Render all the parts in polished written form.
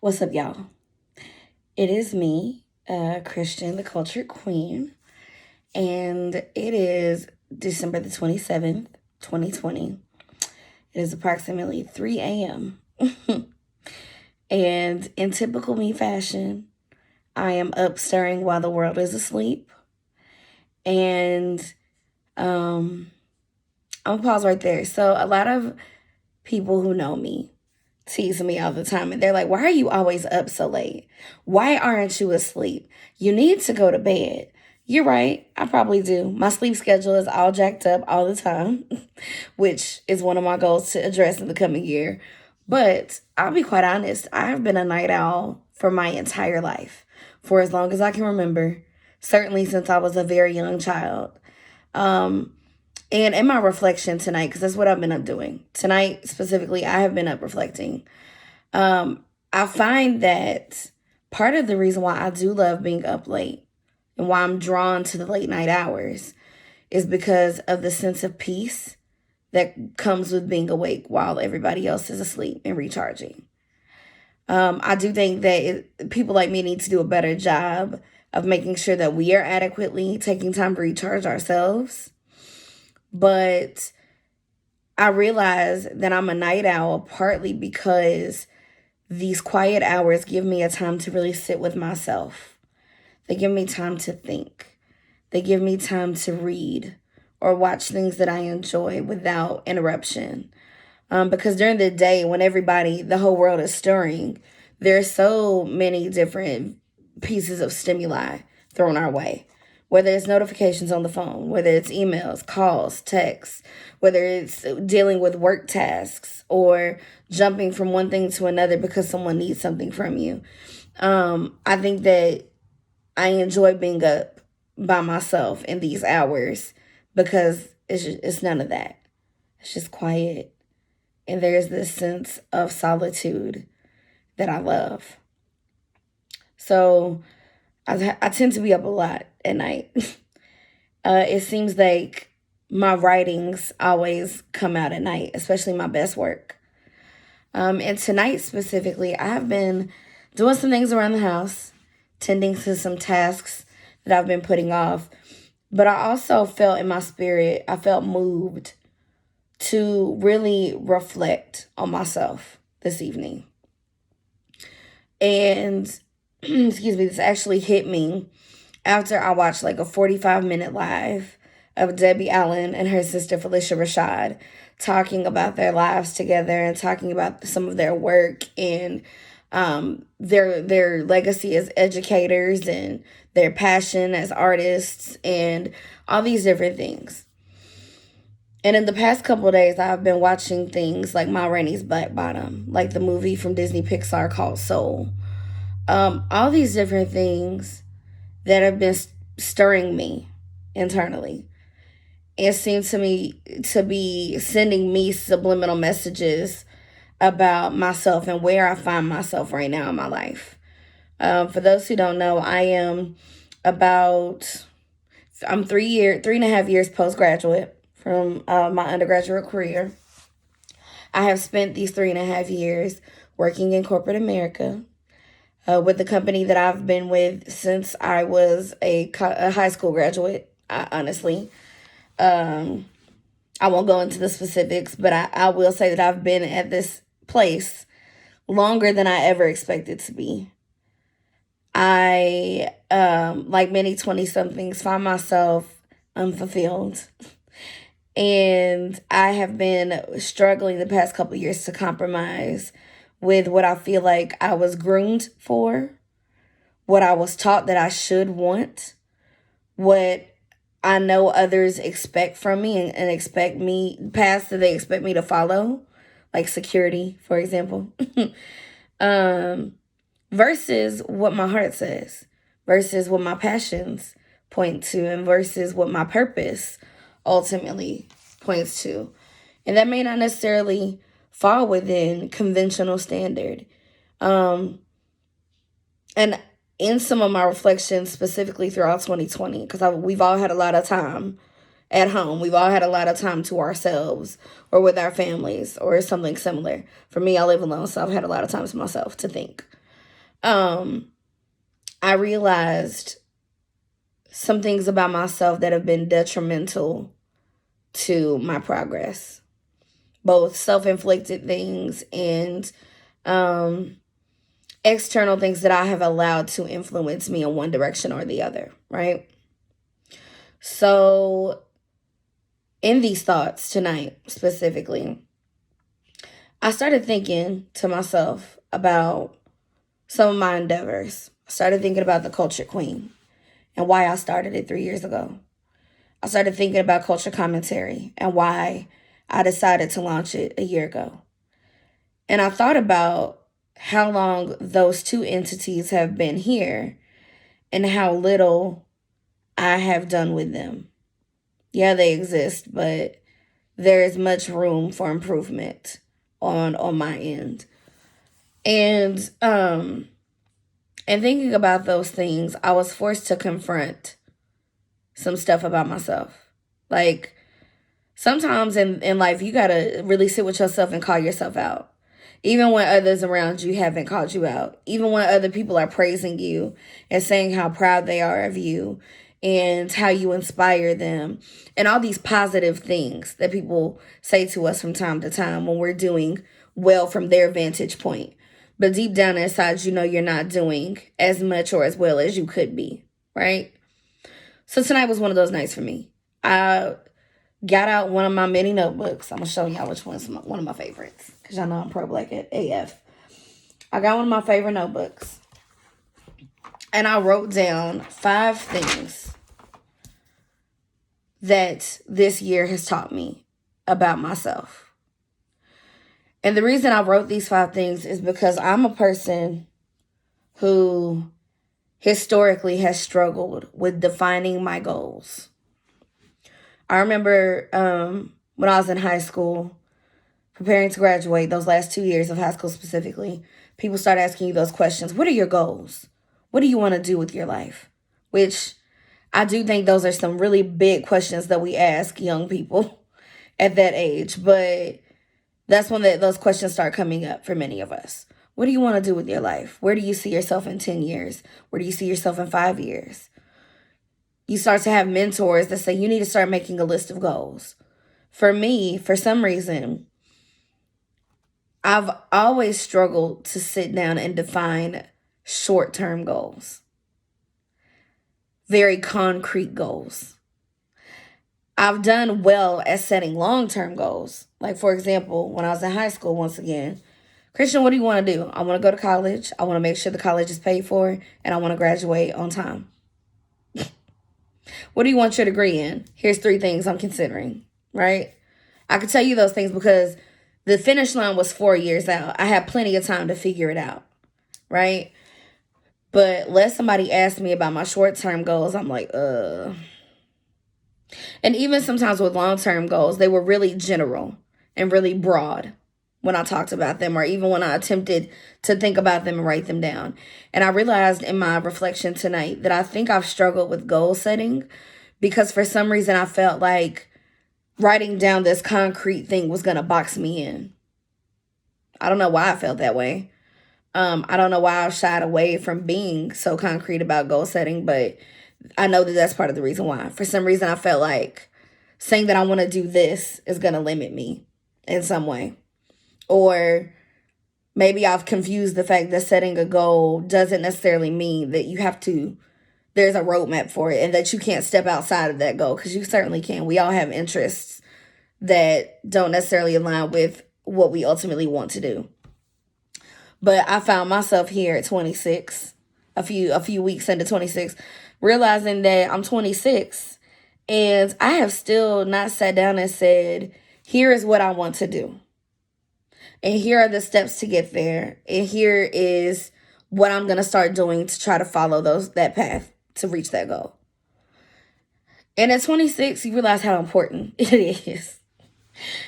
What's up, y'all? It is me, Christian, the Cultured Queen, and it is December the 27th, 2020. It is approximately 3 a.m. And in typical me fashion, I am up stirring while the world is asleep. And I'm gonna pause right there. So, a lot of people who know me tease me all the time, and they're like, "Why are you always up so late? Why aren't you asleep? You need to go to bed." You're right, I probably do. My sleep schedule is all jacked up all the time, which is one of my goals to address in the coming year. But I'll be quite honest, I've been a night owl for my entire life, for as long as I can remember, certainly since I was a very young child. Um, and in my reflection tonight, because that's what I've been up doing. Tonight, specifically, I have been up reflecting. I find that part of the reason why I do love being up late and why I'm drawn to the late night hours is because of the sense of peace that comes with being awake while everybody else is asleep and recharging. I do think that people like me need to do a better job of making sure that we are adequately taking time to recharge ourselves. But I realize that I'm a night owl partly because these quiet hours give me a time to really sit with myself. They give me time to think. They give me time to read or watch things that I enjoy without interruption. Because during the day, when the whole world is stirring, there's so many different pieces of stimuli thrown our way. Whether it's notifications on the phone, whether it's emails, calls, texts, whether it's dealing with work tasks or jumping from one thing to another because someone needs something from you. I think that I enjoy being up by myself in these hours because it's none of that. It's just quiet. And there's this sense of solitude that I love. So I tend to be up a lot at night. It seems like my writings always come out at night, especially my best work. And tonight specifically, I have been doing some things around the house, tending to some tasks that I've been putting off. But I also felt in my spirit, I felt moved to really reflect on myself this evening. And excuse me, this actually hit me after I watched like a 45-minute live of Debbie Allen and her sister Felicia Rashad talking about their lives together and talking about some of their work and their legacy as educators and their passion as artists and all these different things. And in the past couple of days, I've been watching things like Ma Rainey's Black Bottom, like the movie from Disney Pixar called Soul. All these different things that have been stirring me internally. It seems to me to be sending me subliminal messages about myself and where I find myself right now in my life. For those who don't know, I'm 3.5 years postgraduate from my undergraduate career. I have spent these 3.5 years working in corporate America with the company that I've been with since I was a high school graduate, honestly. I won't go into the specifics, but I will say that I've been at this place longer than I ever expected to be. I, like many 20-somethings, find myself unfulfilled. And I have been struggling the past couple of years to compromise with what I feel like I was groomed for, what I was taught that I should want, what I know others expect from me and expect me, paths that they expect me to follow, like security, for example, versus what my heart says, versus what my passions point to, and versus what my purpose ultimately points to. And that may not necessarily fall within conventional standard. And in some of my reflections, specifically throughout 2020, because we've all had a lot of time at home. We've all had a lot of time to ourselves or with our families or something similar. For me, I live alone, so I've had a lot of time to myself to think. um, I realized some things about myself that have been detrimental to my progress, both self-inflicted things and um, external things that I have allowed to influence me in one direction or the other, right? So, in these thoughts tonight specifically, I started thinking to myself about some of my endeavors. I started thinking about the Cultured Queen and why I started it 3 years ago. I started thinking about culture commentary and why I decided to launch it a year ago. And I thought about how long those two entities have been here and how little I have done with them. Yeah, they exist, but there is much room for improvement on my end. And thinking about those things, I was forced to confront some stuff about myself. Like, sometimes in life, you gotta really sit with yourself and call yourself out. Even when others around you haven't called you out. Even when other people are praising you and saying how proud they are of you and how you inspire them. And all these positive things that people say to us from time to time when we're doing well from their vantage point. But deep down inside, you know you're not doing as much or as well as you could be, right? So tonight was one of those nights for me. I got out one of my mini notebooks. I'm going to show y'all which one's one of my favorites, because y'all know I'm pro-black at AF. I got one of my favorite notebooks, and I wrote down 5 things that this year has taught me about myself. And the reason I wrote these 5 things is because I'm a person who historically has struggled with defining my goals. I remember when I was in high school, preparing to graduate, those last 2 years of high school specifically, people start asking you those questions. What are your goals? What do you want to do with your life? Which I do think those are some really big questions that we ask young people at that age. But that's when those questions start coming up for many of us. What do you want to do with your life? Where do you see yourself in 10 years? Where do you see yourself in 5 years? You start to have mentors that say you need to start making a list of goals. For me, for some reason, I've always struggled to sit down and define short-term goals. Very concrete goals. I've done well at setting long-term goals. Like, for example, when I was in high school, once again, Christian, what do you want to do? I want to go to college. I want to make sure the college is paid for, and I want to graduate on time. What do you want your degree in? Here's 3 things I'm considering, right? I could tell you those things because the finish line was 4 years out. I had plenty of time to figure it out, right? But let somebody ask me about my short-term goals, I'm like, And even sometimes with long-term goals, they were really general and really broad when I talked about them, or even when I attempted to think about them and write them down. And I realized in my reflection tonight that I think I've struggled with goal setting because for some reason I felt like writing down this concrete thing was going to box me in. I don't know why I felt that way. I don't know why I shied away from being so concrete about goal setting, but I know that that's part of the reason why. For some reason, I felt like saying that I want to do this is going to limit me in some way. Or maybe I've confused the fact that setting a goal doesn't necessarily mean that there's a roadmap for it and that you can't step outside of that goal, because you certainly can. We all have interests that don't necessarily align with what we ultimately want to do. But I found myself here at 26, a few weeks into 26, realizing that I'm 26 and I have still not sat down and said, here is what I want to do. And here are the steps to get there. And here is what I'm going to start doing to try to follow that path to reach that goal. And at 26, you realize how important it is.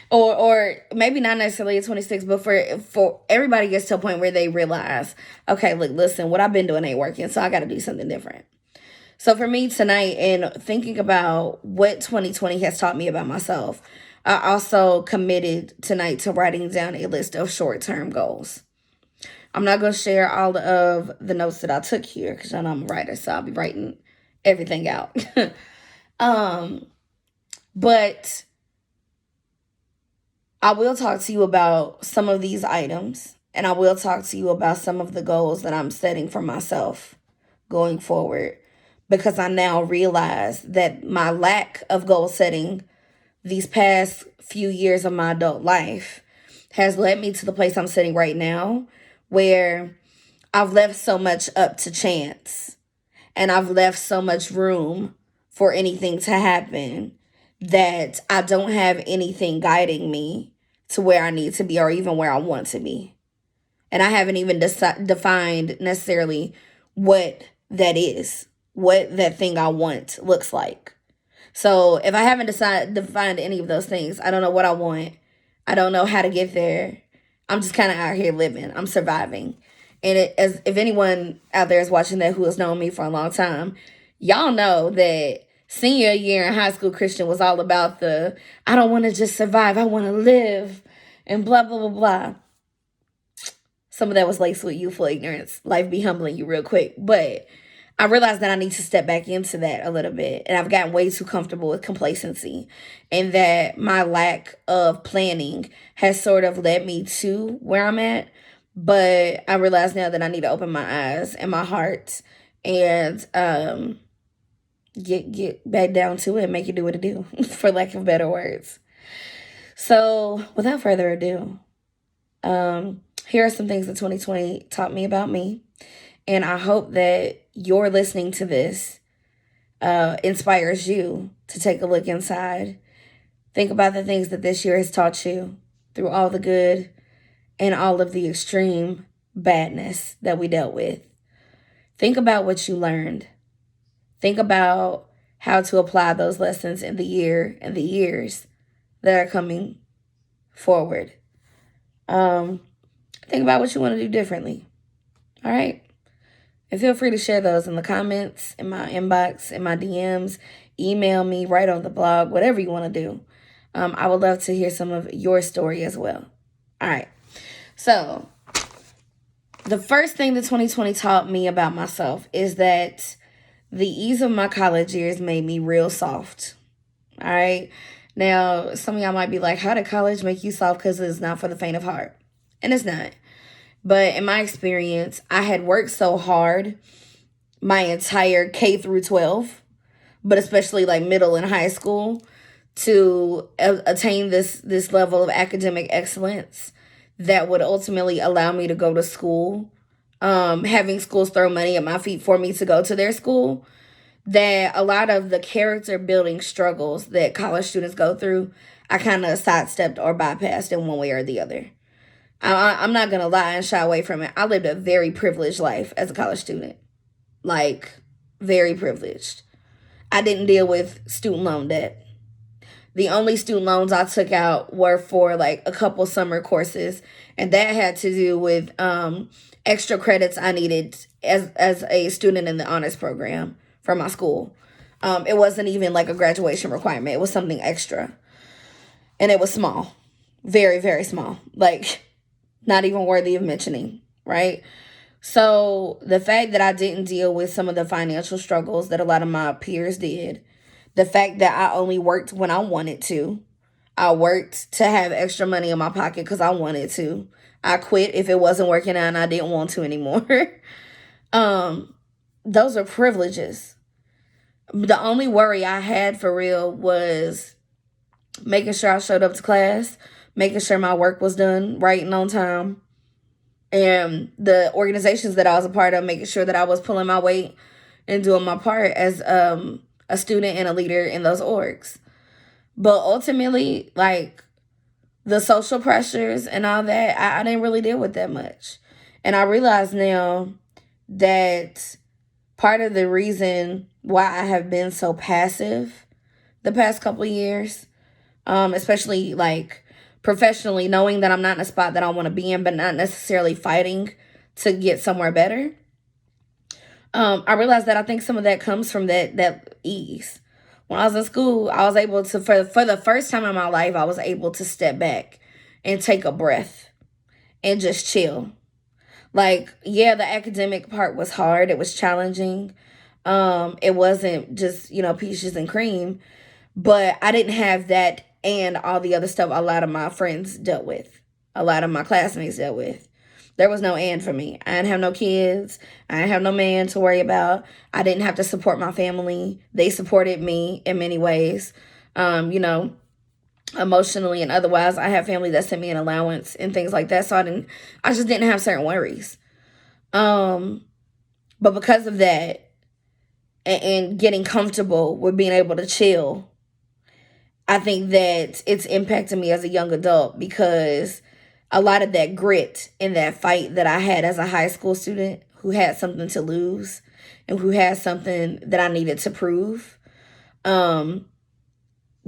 Or maybe not necessarily at 26, but for everybody gets to a point where they realize, okay, look, listen, what I've been doing ain't working, so I got to do something different. So for me tonight, and thinking about what 2020 has taught me about myself, I also committed tonight to writing down a list of short-term goals. I'm not going to share all of the notes that I took here because I know I'm a writer, so I'll be writing everything out. But I will talk to you about some of these items, and I will talk to you about some of the goals that I'm setting for myself going forward, because I now realize that my lack of goal setting these past few years of my adult life has led me to the place I'm sitting right now, where I've left so much up to chance and I've left so much room for anything to happen that I don't have anything guiding me to where I need to be or even where I want to be. And I haven't even defined necessarily what that is, what that thing I want looks like. So if I haven't defined any of those things, I don't know what I want. I don't know how to get there. I'm just kind of out here living. I'm surviving. And as if anyone out there is watching that who has known me for a long time, y'all know that senior year in high school Christian was all about I don't want to just survive. I want to live and blah, blah, blah, blah. Some of that was laced with youthful ignorance. Life be humbling you real quick. But I realized that I need to step back into that a little bit. And I've gotten way too comfortable with complacency. And that my lack of planning has sort of led me to where I'm at. But I realize now that I need to open my eyes and my heart and get back down to it and make it do what it do, for lack of better words. So without further ado, here are some things that 2020 taught me about me. And I hope that your listening to this inspires you to take a look inside. Think about the things that this year has taught you through all the good and all of the extreme badness that we dealt with. Think about what you learned. Think about how to apply those lessons in the year and the years that are coming forward. Think about what you want to do differently. All right? And feel free to share those in the comments, in my inbox, in my DMs, email me, write on the blog, whatever you want to do. I would love to hear some of your story as well. All right. So the first thing that 2020 taught me about myself is that the ease of my college years made me real soft. All right. Now, some of y'all might be like, how did college make you soft? Because it's not for the faint of heart. And it's not. But in my experience, I had worked so hard my entire K through 12, but especially like middle and high school, to attain this level of academic excellence that would ultimately allow me to go to school, having schools throw money at my feet for me to go to their school, that a lot of the character building struggles that college students go through, I kind of sidestepped or bypassed in one way or the other. I'm not going to lie and shy away from it. I lived a very privileged life as a college student. Like, very privileged. I didn't deal with student loan debt. The only student loans I took out were for like a couple summer courses. And that had to do with extra credits I needed as a student in the honors program for my school. It wasn't even like a graduation requirement. It was something extra. And it was small. Very, very small. Like, not even worthy of mentioning, right? So the fact that I didn't deal with some of the financial struggles that a lot of my peers did, the fact that I only worked when I wanted to, I worked to have extra money in my pocket because I wanted to. I quit if it wasn't working out and I didn't want to anymore. Those are privileges. The only worry I had for real was making sure I showed up to class, making sure my work was done right and on time, and the organizations that I was a part of, making sure that I was pulling my weight and doing my part as a student and a leader in those orgs. But ultimately, like, the social pressures and all that, I didn't really deal with that much. And I realize now that part of the reason why I have been so passive the past couple of years, especially like professionally, knowing that I'm not in a spot that I want to be in, but not necessarily fighting to get somewhere better. I realized that I think some of that comes from that ease. When I was in school, I was able to, for the first time in my life, I was able to step back and take a breath and just chill. Like, yeah, the academic part was hard. It was challenging. It wasn't just, peaches and cream, but I didn't have that and all the other stuff a lot of my friends dealt with, a lot of my classmates dealt with. There was no and for me. I didn't have no kids. I didn't have no man to worry about. I didn't have to support my family. They supported me in many ways, emotionally and otherwise. I have family that sent me an allowance and things like that. So I just didn't have certain worries. But because of that and getting comfortable with being able to chill, I think that it's impacted me as a young adult because a lot of that grit and that fight that I had as a high school student who had something to lose and who had something that I needed to prove, the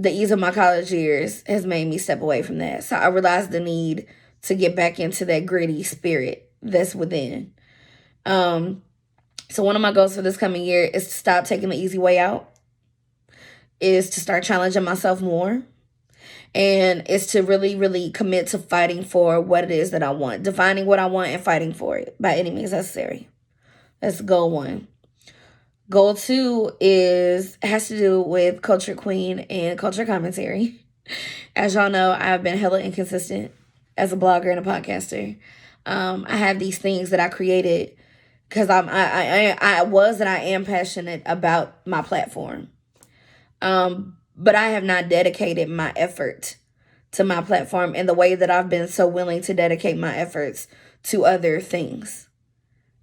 ease of my college years has made me step away from that. So I realized the need to get back into that gritty spirit that's within. So one of my goals for this coming year is to stop taking the easy way out, is to start challenging myself more, and is to really, really commit to fighting for what it is that I want, defining what I want and fighting for it by any means necessary. That's goal one. Goal two has to do with Cultured Queen and culture commentary. As y'all know, I've been hella inconsistent as a blogger and a podcaster. I have these things that I created because I was and I am passionate about my platform. But I have not dedicated my effort to my platform in the way that I've been so willing to dedicate my efforts to other things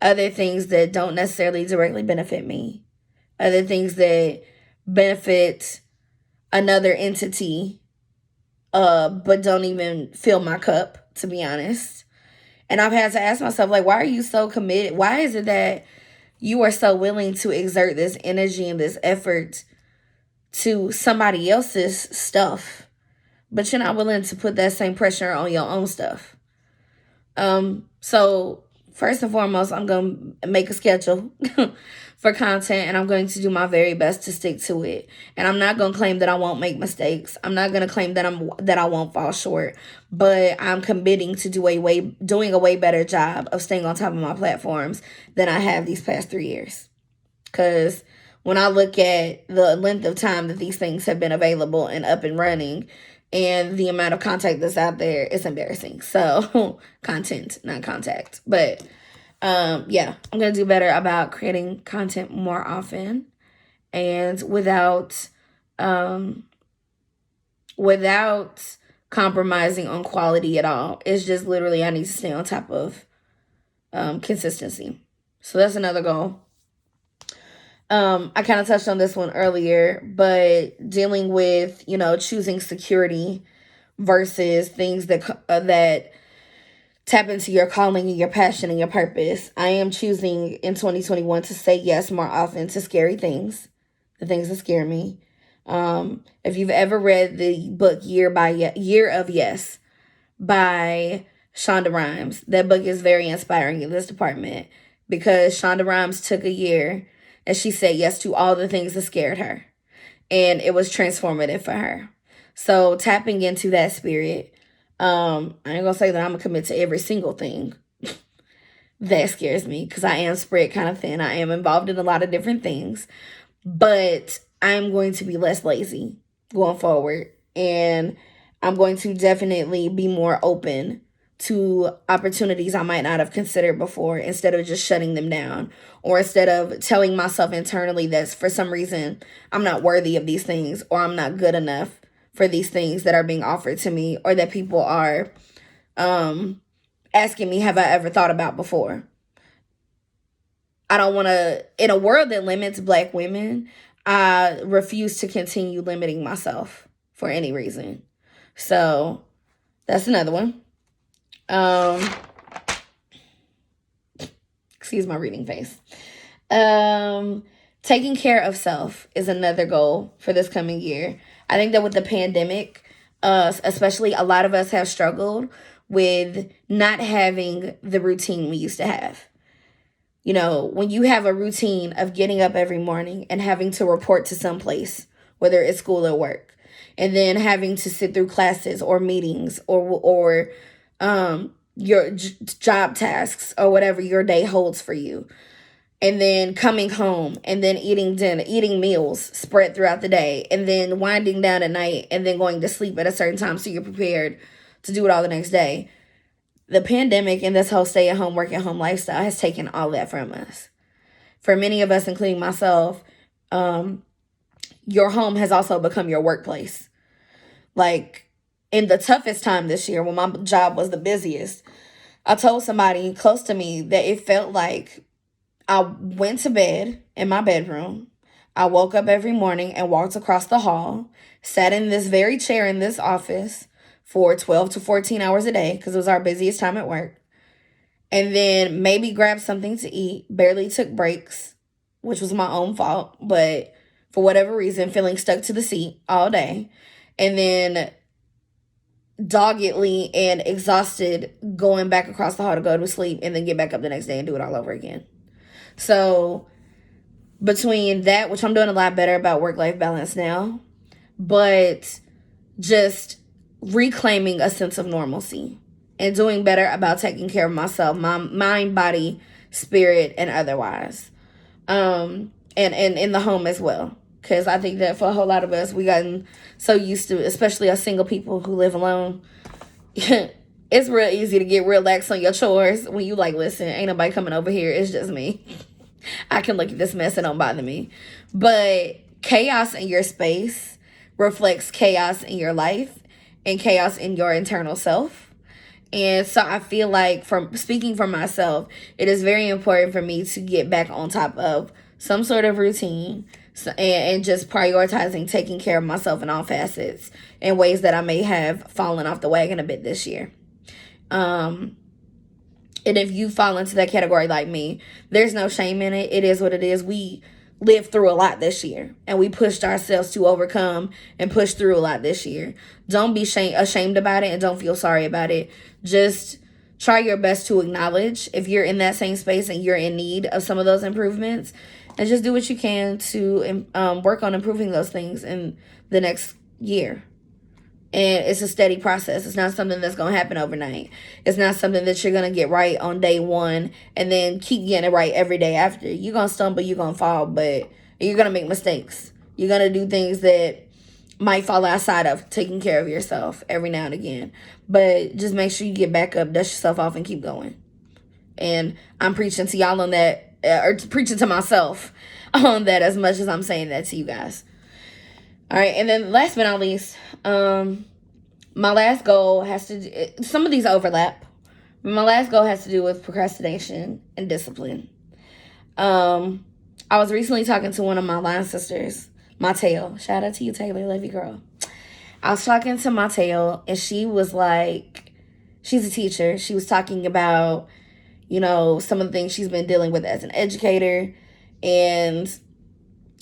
that don't necessarily directly benefit me, other things that benefit another entity, but don't even fill my cup, to be honest. And I've had to ask myself, like, why are you so committed? Why is it that you are so willing to exert this energy and this effort to somebody else's stuff, but you're not willing to put that same pressure on your own stuff? So first and foremost, I'm going to make a schedule for content, and I'm going to do my very best to stick to it. And I'm not going to claim that I won't make mistakes. I'm not going to claim that I won't fall short, but I'm committing to doing a way better job of staying on top of my platforms than I have these past 3 years. Because when I look at the length of time that these things have been available and up and running, and the amount of contact that's out there, it's embarrassing. So content, not contact. But yeah, I'm going to do better about creating content more often and without compromising on quality at all. It's just literally I need to stay on top of consistency. So that's another goal. I kind of touched on this one earlier, but dealing with, choosing security versus things that tap into your calling and your passion and your purpose. I am choosing in 2021 to say yes more often to scary things, the things that scare me. If you've ever read the book Year of Yes by Shonda Rhimes, that book is very inspiring in this department because Shonda Rhimes took a year and she said yes to all the things that scared her. And it was transformative for her. So tapping into that spirit, I ain't gonna say that I'm gonna commit to every single thing that scares me because I am spread kind of thin. I am involved in a lot of different things, but I'm going to be less lazy going forward. And I'm going to definitely be more open to opportunities I might not have considered before, instead of just shutting them down, or instead of telling myself internally that for some reason I'm not worthy of these things, or I'm not good enough for these things that are being offered to me, or that people are asking me, have I ever thought about before? I don't want to, in a world that limits Black women, I refuse to continue limiting myself for any reason. So that's another one. Excuse my reading face. Taking care of self is another goal for this coming year. I think that with the pandemic, especially, a lot of us have struggled with not having the routine we used to have. When you have a routine of getting up every morning and having to report to someplace, whether it's school or work, and then having to sit through classes or meetings or your job tasks or whatever your day holds for you, and then coming home and then eating dinner, eating meals spread throughout the day, and then winding down at night and then going to sleep at a certain time so you're prepared to do it all the next day. The pandemic and this whole stay at home, work at home lifestyle has taken all that from us. For many of us, including myself, your home has also become your workplace. Like, in the toughest time this year, when my job was the busiest, I told somebody close to me that it felt like I went to bed in my bedroom. I woke up every morning and walked across the hall, sat in this very chair in this office for 12 to 14 hours a day because it was our busiest time at work. And then maybe grabbed something to eat, barely took breaks, which was my own fault, but for whatever reason, feeling stuck to the seat all day. And then doggedly and exhausted going back across the hall to go to sleep and then get back up the next day and do it all over again. So between that, which I'm doing a lot better about work-life balance now, but just reclaiming a sense of normalcy and doing better about taking care of myself, my mind, body, spirit, and otherwise. And in the home as well. Because I think that for a whole lot of us, we gotten so used to, especially us single people who live alone, it's real easy to get real lax on your chores when you like, listen, ain't nobody coming over here. It's just me. I can look at this mess and don't bother me. But chaos in your space reflects chaos in your life and chaos in your internal self. And so I feel like, from speaking for myself, it is very important for me to get back on top of some sort of routine and just prioritizing taking care of myself in all facets in ways that I may have fallen off the wagon a bit this year. And if you fall into that category like me, there's no shame in it. It is what it is. We lived through a lot this year, and we pushed ourselves to overcome and push through a lot this year. Don't be ashamed about it, and don't feel sorry about it. Just try your best to acknowledge if you're in that same space and you're in need of some of those improvements, and just do what you can to work on improving those things in the next year. And it's a steady process. It's not something that's going to happen overnight. It's not something that you're going to get right on day one and then keep getting it right every day after. You're going to stumble, you're going to fall, but you're going to make mistakes. You're going to do things that might fall outside of taking care of yourself every now and again. But just make sure you get back up, dust yourself off, and keep going. And I'm preaching to y'all on that, or preaching to myself on that as much as I'm saying that to you guys. All right, and then last but not least, my last goal has to, some of these overlap. My last goal has to do with procrastination and discipline. I was recently talking to one of my line sisters, Mateo. Shout out to you, Taylor. Love you, girl. I was talking to Mateo, and she was like, she's a teacher. She was talking about, you know, some of the things she's been dealing with as an educator. And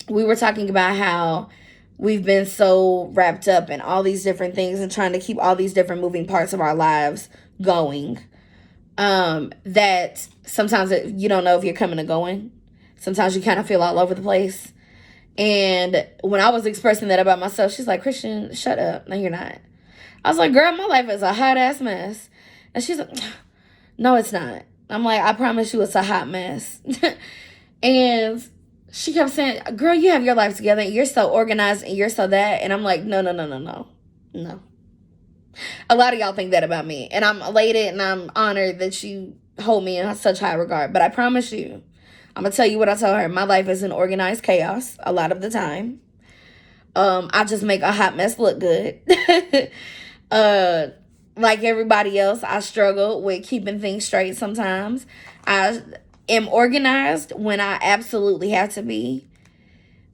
we were talking about how we've been so wrapped up in all these different things and trying to keep all these different moving parts of our lives going, that sometimes you don't know if you're coming or going. Sometimes you kind of feel all over the place. And when I was expressing that about myself, she's like, Christian, shut up. No, you're not. I was like, girl, my life is a hot ass mess. And she's like, no, it's not. I'm like, I promise you it's a hot mess. And she kept saying, girl, you have your life together and you're so organized and you're so that. And I'm like, no. A lot of y'all think that about me. And I'm elated and I'm honored that you hold me in such high regard. But I promise you, I'm going to tell you what I tell her. My life is an organized chaos a lot of the time. I just make a hot mess look good. Like everybody else, I struggle with keeping things straight sometimes. I am organized when I absolutely have to be.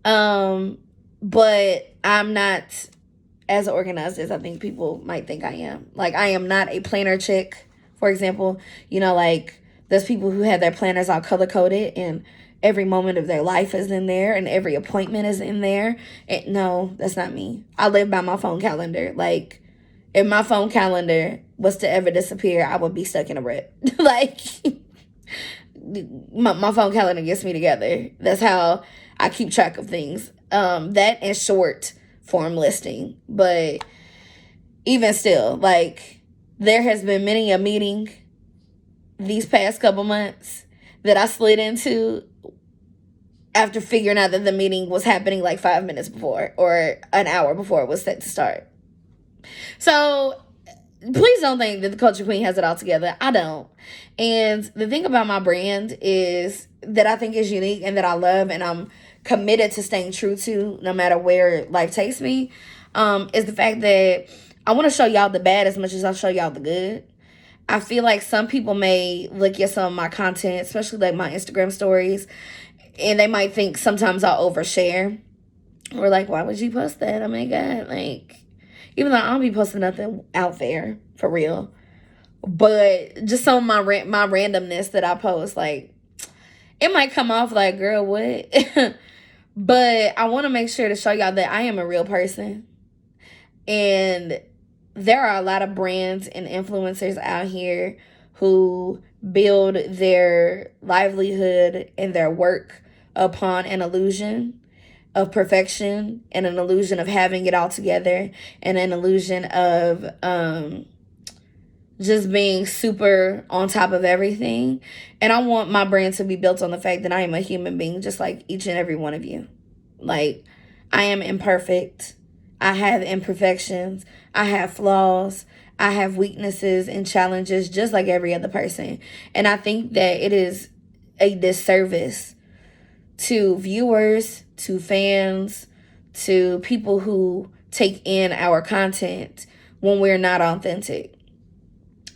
But I'm not as organized as I think people might think I am. Like, I am not a planner chick, for example. You know, like, there's people who have their planners all color-coded and every moment of their life is in there and every appointment is in there. And no, that's not me. I live by my phone calendar. Like, if my phone calendar was to ever disappear, I would be stuck in a rut. Like, my phone calendar gets me together. That's how I keep track of things. That and short form listing. But even still, like, there has been many a meeting these past couple months that I slid into after figuring out that the meeting was happening like 5 minutes before or an hour before it was set to start. So please don't think that the Culture Queen has it all together. I don't. And the thing about my brand is that I think is unique and that I love and I'm committed to staying true to no matter where life takes me, is the fact that I want to show y'all the bad as much as I show y'all the good. I feel like some people may look at some of my content, especially like my Instagram stories, and they might think sometimes I'll overshare. Or like, why would you post that? Oh my God. Like, even though I don't be posting nothing out there for real. But just some of my randomness that I post, like, it might come off like, girl, what? But I want to make sure to show y'all that I am a real person. And there are a lot of brands and influencers out here who build their livelihood and their work upon an illusion of perfection and an illusion of having it all together and an illusion of just being super on top of everything. And I want my brand to be built on the fact that I am a human being just like each and every one of you. Like, I am imperfect. I have imperfections. I have flaws. I have weaknesses and challenges just like every other person. And I think that it is a disservice to viewers, to fans, to people who take in our content when we're not authentic.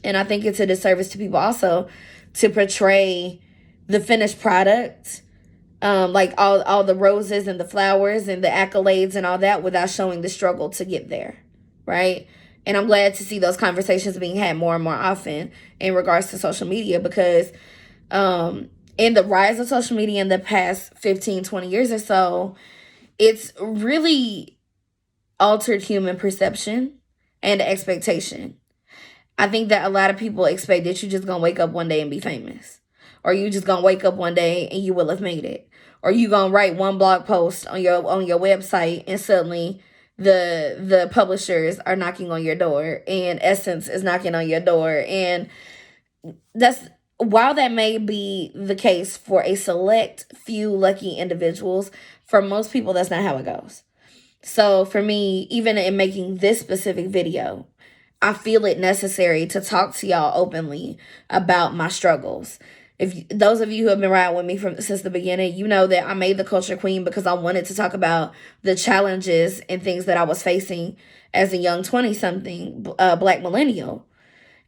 And I think it's a disservice to people also to portray the finished product, like all the roses and the flowers and the accolades and all that without showing the struggle to get there, right? And I'm glad to see those conversations being had more and more often in regards to social media because in the rise of social media in the past 15, 20 years or so, it's really altered human perception and expectation. I think that a lot of people expect that you just gonna wake up one day and be famous. Or you just gonna wake up one day and you will have made it. Or you gonna write one blog post on your website and suddenly the publishers are knocking on your door and Essence is knocking on your door. And that's while that may be the case for a select few lucky individuals, for most people that's not how it goes. So for me, even in making this specific video, I feel it necessary to talk to y'all openly about my struggles. If those of you who have been riding with me since the beginning, you know that I made the Culture Queen because I wanted to talk about the challenges and things that I was facing as a young 20-something Black millennial.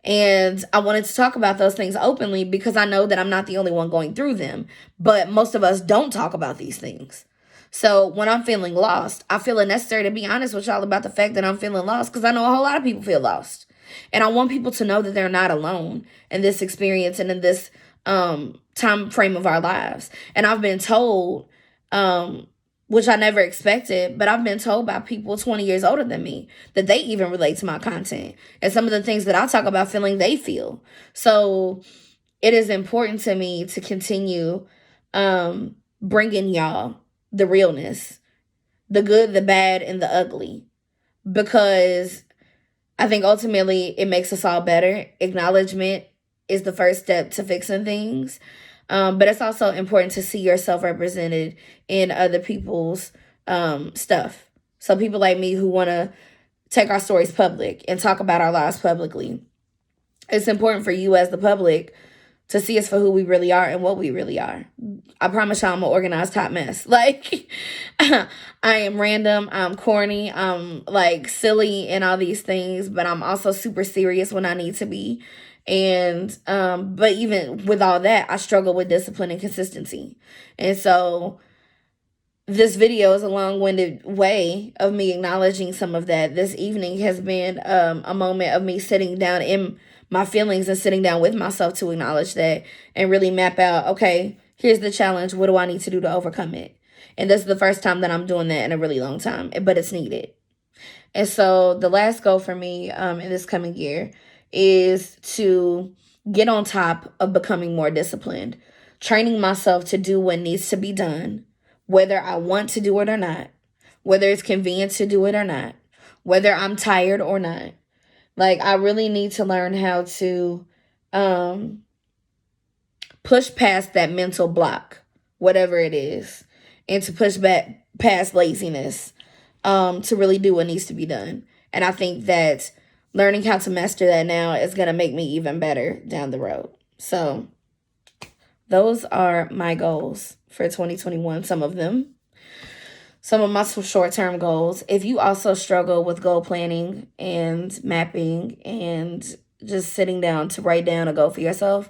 And I wanted to talk about those things openly because I know that I'm not the only one going through them. But most of us don't talk about these things. So when I'm feeling lost, I feel it necessary to be honest with y'all about the fact that I'm feeling lost because I know a whole lot of people feel lost. And I want people to know that they're not alone in this experience and in this time frame of our lives. And I've been told, which I never expected, but I've been told by people 20 years older than me that they even relate to my content. And some of the things that I talk about feeling, they feel. So it is important to me to continue bringing y'all the realness, the good, the bad, and the ugly. Because I think ultimately it makes us all better. Acknowledgement is the first step to fixing things. But it's also important to see yourself represented in other people's stuff. So people like me who want to take our stories public and talk about our lives publicly. It's important for you as the public to see us for who we really are and what we really are. I promise y'all I'm an organized hot mess. Like, I am random, I'm corny, I'm like silly and all these things, but I'm also super serious when I need to be. And, but even with all that, I struggle with discipline and consistency. And so this video is a long-winded way of me acknowledging some of that. This evening has been a moment of me sitting down in my feelings and sitting down with myself to acknowledge that and really map out, okay, here's the challenge. What do I need to do to overcome it? And this is the first time that I'm doing that in a really long time, but it's needed. And so the last goal for me in this coming year is to get on top of becoming more disciplined, training myself to do what needs to be done, whether I want to do it or not, whether it's convenient to do it or not, whether I'm tired or not. Like, I really need to learn how to push past that mental block, whatever it is, and to push back past laziness, to really do what needs to be done. And I think that learning how to master that now is going to make me even better down the road. So those are my goals for 2021, some of them. Some of my short-term goals. If you also struggle with goal planning and mapping and just sitting down to write down a goal for yourself,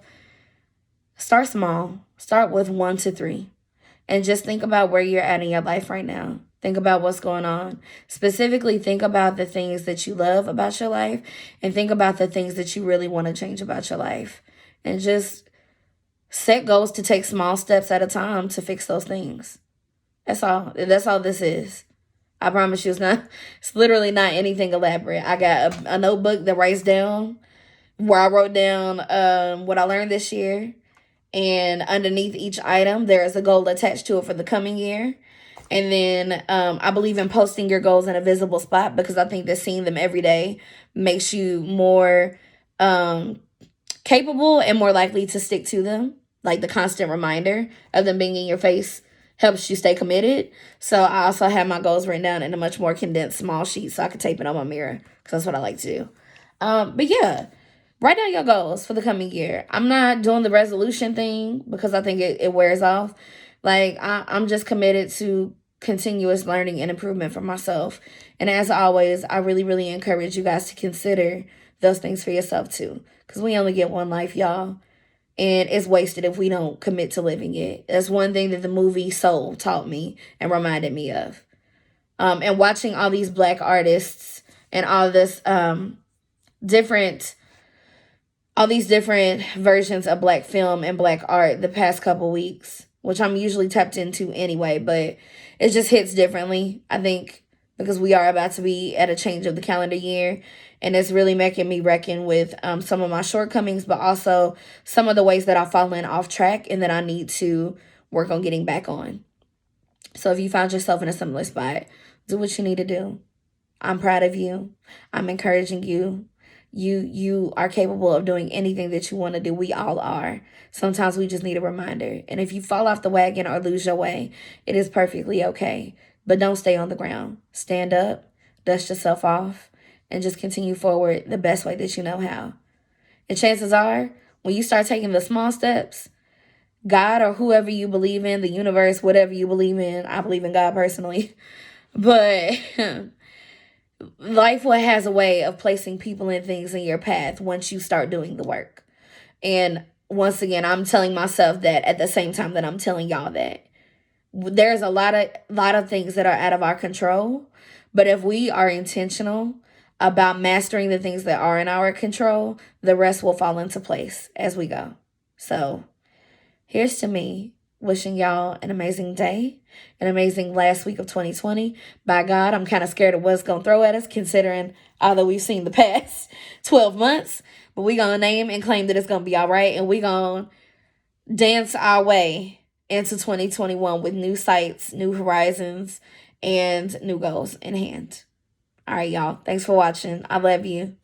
start small. Start with 1 to 3. And just think about where you're at in your life right now. Think about what's going on. Specifically, think about the things that you love about your life and think about the things that you really want to change about your life. And just set goals to take small steps at a time to fix those things. That's all. That's all this is. I promise you, it's literally not anything elaborate. I got a notebook that writes down where I wrote down what I learned this year. And underneath each item, there is a goal attached to it for the coming year. And then I believe in posting your goals in a visible spot because I think that seeing them every day makes you more capable and more likely to stick to them. Like the constant reminder of them being in your face helps you stay committed. So I also have my goals written down in a much more condensed small sheet so I can tape it on my mirror because that's what I like to do. But yeah, write down your goals for the coming year. I'm not doing the resolution thing because I think it wears off. Like, I'm just committed to continuous learning and improvement for myself. And as always, I really, really encourage you guys to consider those things for yourself too. Because we only get one life, y'all. And it's wasted if we don't commit to living it. That's one thing that the movie Soul taught me and reminded me of. And watching all these Black artists and all these different versions of Black film and Black art the past couple weeks, which I'm usually tapped into anyway, but it just hits differently, I think, because we are about to be at a change of the calendar year, and it's really making me reckon with some of my shortcomings, but also some of the ways that I've fallen off track and that I need to work on getting back on. So if you found yourself in a similar spot, do what you need to do. I'm proud of you. I'm encouraging you. You are capable of doing anything that you want to do. We all are. Sometimes we just need a reminder. And if you fall off the wagon or lose your way, it is perfectly okay. But don't stay on the ground. Stand up, dust yourself off, and just continue forward the best way that you know how. And chances are, when you start taking the small steps, God or whoever you believe in, the universe, whatever you believe in, I believe in God personally, but life has a way of placing people and things in your path once you start doing the work. And once again, I'm telling myself that at the same time that I'm telling y'all that. There's a lot of things that are out of our control, but if we are intentional about mastering the things that are in our control, the rest will fall into place as we go. So here's to me wishing y'all an amazing day, an amazing last week of 2020. By God, I'm kind of scared of what's going to throw at us, considering although we've seen the past 12 months, but we're going to name and claim that it's going to be all right, and we're going to dance our way into 2021 with new sights, new horizons, and new goals in hand. All right, y'all. Thanks for watching. I love you.